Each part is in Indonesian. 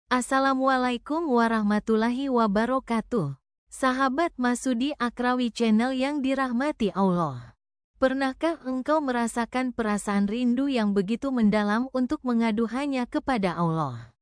Assalamualaikum warahmatullahi wabarakatuh. Sahabat Masudi Akrawi Channel yang dirahmati Allah. Pernahkah engkau merasakan perasaan rindu yang begitu mendalam untuk mengadu hanya kepada Allah?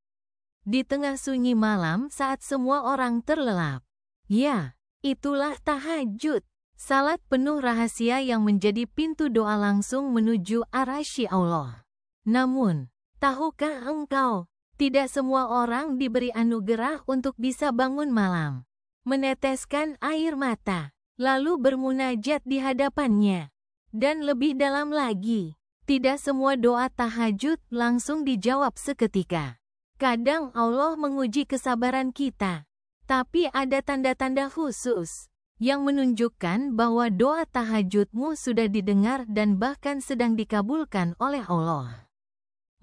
Di tengah sunyi malam saat semua orang terlelap. Ya, itulah tahajud. Salat penuh rahasia yang menjadi pintu doa langsung menuju arasy Allah. Namun, tahukah engkau? Tidak semua orang diberi anugerah untuk bisa bangun malam, meneteskan air mata, lalu bermunajat di hadapannya. Dan lebih dalam lagi, tidak semua doa tahajud langsung dijawab seketika. Kadang Allah menguji kesabaran kita, tapi ada tanda-tanda khusus yang menunjukkan bahwa doa tahajudmu sudah didengar dan bahkan sedang dikabulkan oleh Allah.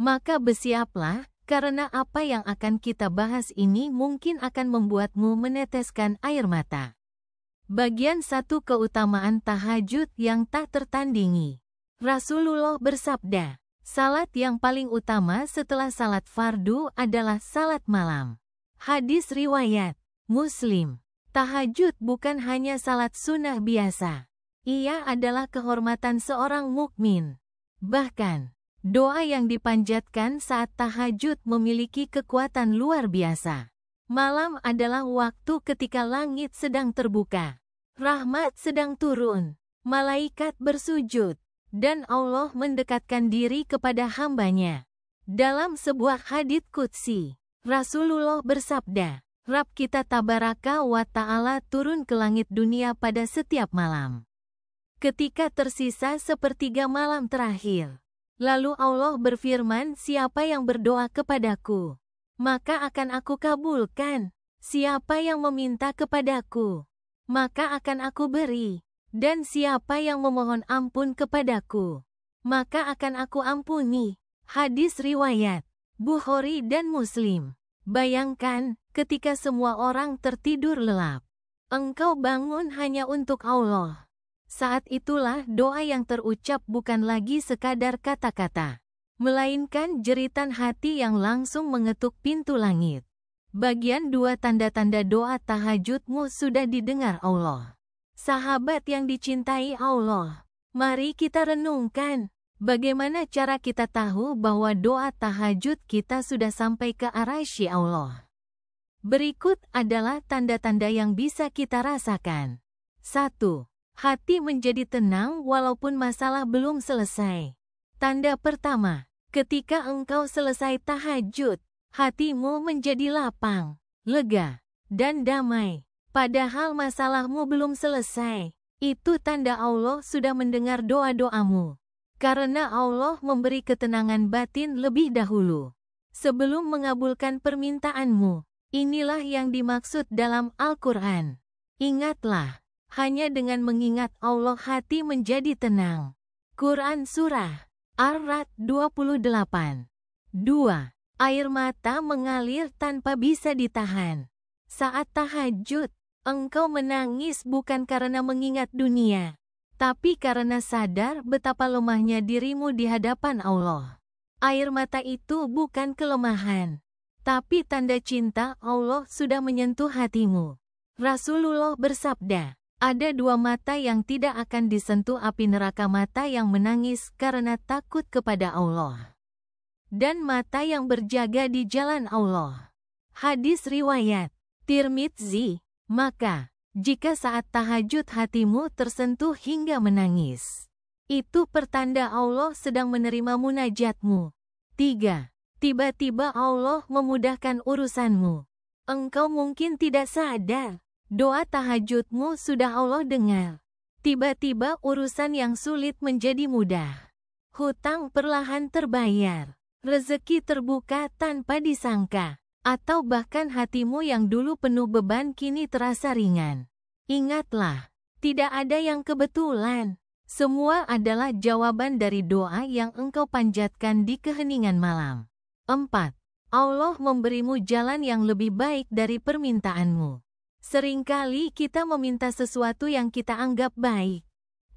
Maka bersiaplah, karena apa yang akan kita bahas ini mungkin akan membuatmu meneteskan air mata. Bagian 1, keutamaan tahajud yang tak tertandingi. Rasulullah bersabda, salat yang paling utama setelah salat fardu adalah salat malam. Hadis riwayat Muslim. Tahajud bukan hanya salat sunnah biasa. Ia adalah kehormatan seorang mukmin. Bahkan, doa yang dipanjatkan saat tahajud memiliki kekuatan luar biasa. Malam adalah waktu ketika langit sedang terbuka, rahmat sedang turun, malaikat bersujud, dan Allah mendekatkan diri kepada hambanya. Dalam sebuah hadits qudsi, Rasulullah bersabda, Rabb kita tabaraka wa ta'ala turun ke langit dunia pada setiap malam. Ketika tersisa sepertiga malam terakhir, lalu Allah berfirman, siapa yang berdoa kepadaku, maka akan aku kabulkan. Siapa yang meminta kepadaku, maka akan aku beri. Dan siapa yang memohon ampun kepadaku, maka akan aku ampuni. Hadis riwayat Bukhari dan Muslim. Bayangkan, ketika semua orang tertidur lelap, engkau bangun hanya untuk Allah. Saat itulah doa yang terucap bukan lagi sekadar kata-kata, melainkan jeritan hati yang langsung mengetuk pintu langit. Bagian 2, tanda-tanda doa tahajudmu sudah didengar Allah. Sahabat yang dicintai Allah, mari kita renungkan, bagaimana cara kita tahu bahwa doa tahajud kita sudah sampai ke arasy Allah. Berikut adalah tanda-tanda yang bisa kita rasakan. 1. Hati menjadi tenang walaupun masalah belum selesai. Tanda pertama, ketika engkau selesai tahajud, hatimu menjadi lapang, lega, dan damai. Padahal masalahmu belum selesai. Itu tanda Allah sudah mendengar doa-doamu. Karena Allah memberi ketenangan batin lebih dahulu, sebelum mengabulkan permintaanmu. Inilah yang dimaksud dalam Al-Quran. Ingatlah, hanya dengan mengingat Allah hati menjadi tenang. Quran Surah Ar-Ra'd 28. 2. Air mata mengalir tanpa bisa ditahan. Saat tahajud, engkau menangis bukan karena mengingat dunia, tapi karena sadar betapa lemahnya dirimu di hadapan Allah. Air mata itu bukan kelemahan, tapi tanda cinta Allah sudah menyentuh hatimu. Rasulullah bersabda, ada 2 mata yang tidak akan disentuh api neraka, mata yang menangis karena takut kepada Allah, dan mata yang berjaga di jalan Allah. Hadis riwayat Tirmidzi. Maka, jika saat tahajud hatimu tersentuh hingga menangis, itu pertanda Allah sedang menerima munajatmu. 3. Tiba-tiba Allah memudahkan urusanmu. Engkau mungkin tidak sadar, doa tahajudmu sudah Allah dengar. Tiba-tiba urusan yang sulit menjadi mudah. Hutang perlahan terbayar. Rezeki terbuka tanpa disangka. Atau bahkan hatimu yang dulu penuh beban kini terasa ringan. Ingatlah, tidak ada yang kebetulan. Semua adalah jawaban dari doa yang engkau panjatkan di keheningan malam. 4. Allah memberimu jalan yang lebih baik dari permintaanmu. Seringkali kita meminta sesuatu yang kita anggap baik,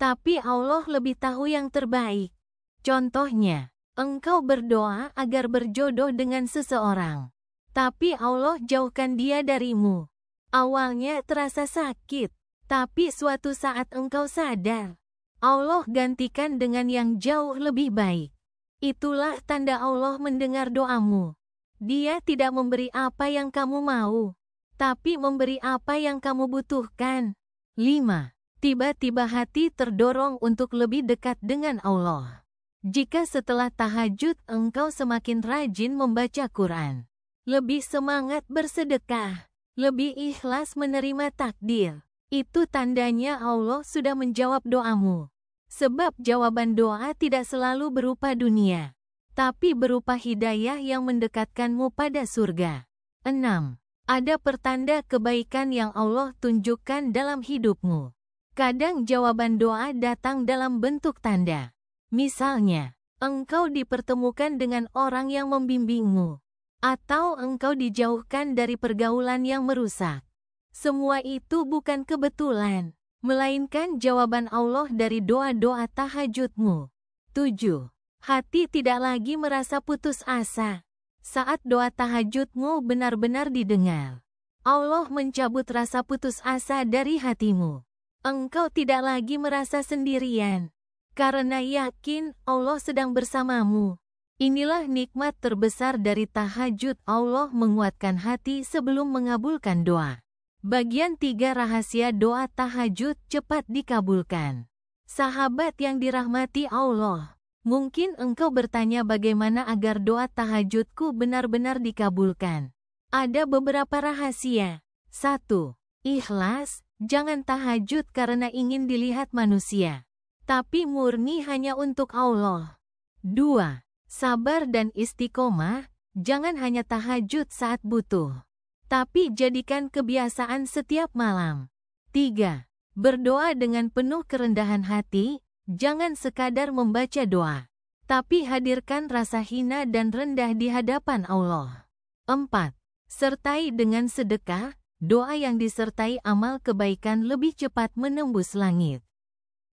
tapi Allah lebih tahu yang terbaik. Contohnya, engkau berdoa agar berjodoh dengan seseorang, tapi Allah jauhkan dia darimu. Awalnya terasa sakit, tapi suatu saat engkau sadar, Allah gantikan dengan yang jauh lebih baik. Itulah tanda Allah mendengar doamu. Dia tidak memberi apa yang kamu mau, tapi memberi apa yang kamu butuhkan. 5. Tiba-tiba hati terdorong untuk lebih dekat dengan Allah. Jika setelah tahajud engkau semakin rajin membaca Quran, lebih semangat bersedekah, lebih ikhlas menerima takdir, itu tandanya Allah sudah menjawab doamu. Sebab jawaban doa tidak selalu berupa dunia, tapi berupa hidayah yang mendekatkanmu pada surga. 6. Ada pertanda kebaikan yang Allah tunjukkan dalam hidupmu. Kadang jawaban doa datang dalam bentuk tanda. Misalnya, engkau dipertemukan dengan orang yang membimbingmu, atau engkau dijauhkan dari pergaulan yang merusak. Semua itu bukan kebetulan, melainkan jawaban Allah dari doa-doa tahajudmu. 7. Hati tidak lagi merasa putus asa. Saat doa tahajudmu benar-benar didengar, Allah mencabut rasa putus asa dari hatimu. Engkau tidak lagi merasa sendirian, karena yakin Allah sedang bersamamu. Inilah nikmat terbesar dari tahajud. Allah menguatkan hati sebelum mengabulkan doa. Bagian 3 rahasia doa tahajud cepat dikabulkan. Sahabat yang dirahmati Allah, mungkin engkau bertanya bagaimana agar doa tahajudku benar-benar dikabulkan. Ada beberapa rahasia. 1. Ikhlas. Jangan tahajud karena ingin dilihat manusia, tapi murni hanya untuk Allah. 2. Sabar dan istiqomah. Jangan hanya tahajud saat butuh, tapi jadikan kebiasaan setiap malam. 3. Berdoa dengan penuh kerendahan hati. Jangan sekadar membaca doa, tapi hadirkan rasa hina dan rendah di hadapan Allah. 4. Sertai dengan sedekah. Doa yang disertai amal kebaikan lebih cepat menembus langit.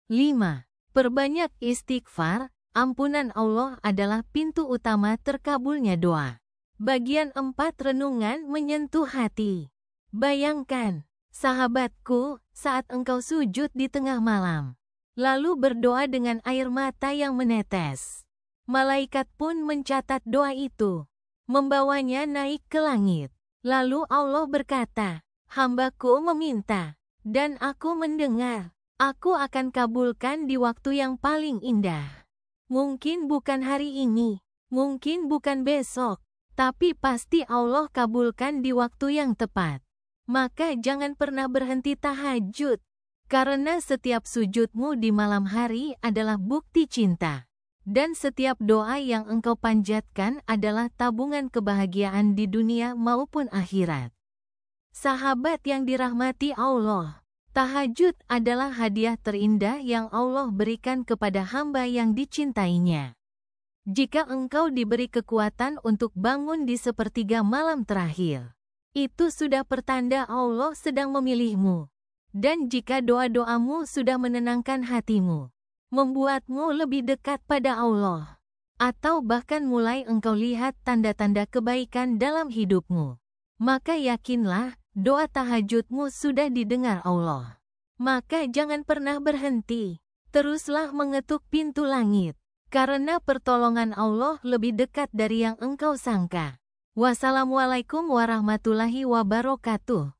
5. Perbanyak istighfar. Ampunan Allah adalah pintu utama terkabulnya doa. Bagian 4 renungan menyentuh hati. Bayangkan, sahabatku, saat engkau sujud di tengah malam, lalu berdoa dengan air mata yang menetes. Malaikat pun mencatat doa itu, membawanya naik ke langit. Lalu Allah berkata, "Hambaku meminta, dan aku mendengar. Aku akan kabulkan di waktu yang paling indah. Mungkin bukan hari ini, mungkin bukan besok, tapi pasti Allah kabulkan di waktu yang tepat." Maka jangan pernah berhenti tahajud, karena setiap sujudmu di malam hari adalah bukti cinta. Dan setiap doa yang engkau panjatkan adalah tabungan kebahagiaan di dunia maupun akhirat. Sahabat yang dirahmati Allah, tahajud adalah hadiah terindah yang Allah berikan kepada hamba yang dicintainya. Jika engkau diberi kekuatan untuk bangun di sepertiga malam terakhir, itu sudah pertanda Allah sedang memilihmu. Dan jika doa-doamu sudah menenangkan hatimu, membuatmu lebih dekat pada Allah, atau bahkan mulai engkau lihat tanda-tanda kebaikan dalam hidupmu, maka yakinlah doa tahajudmu sudah didengar Allah. Maka jangan pernah berhenti, teruslah mengetuk pintu langit, karena pertolongan Allah lebih dekat dari yang engkau sangka. Wassalamualaikum warahmatullahi wabarakatuh.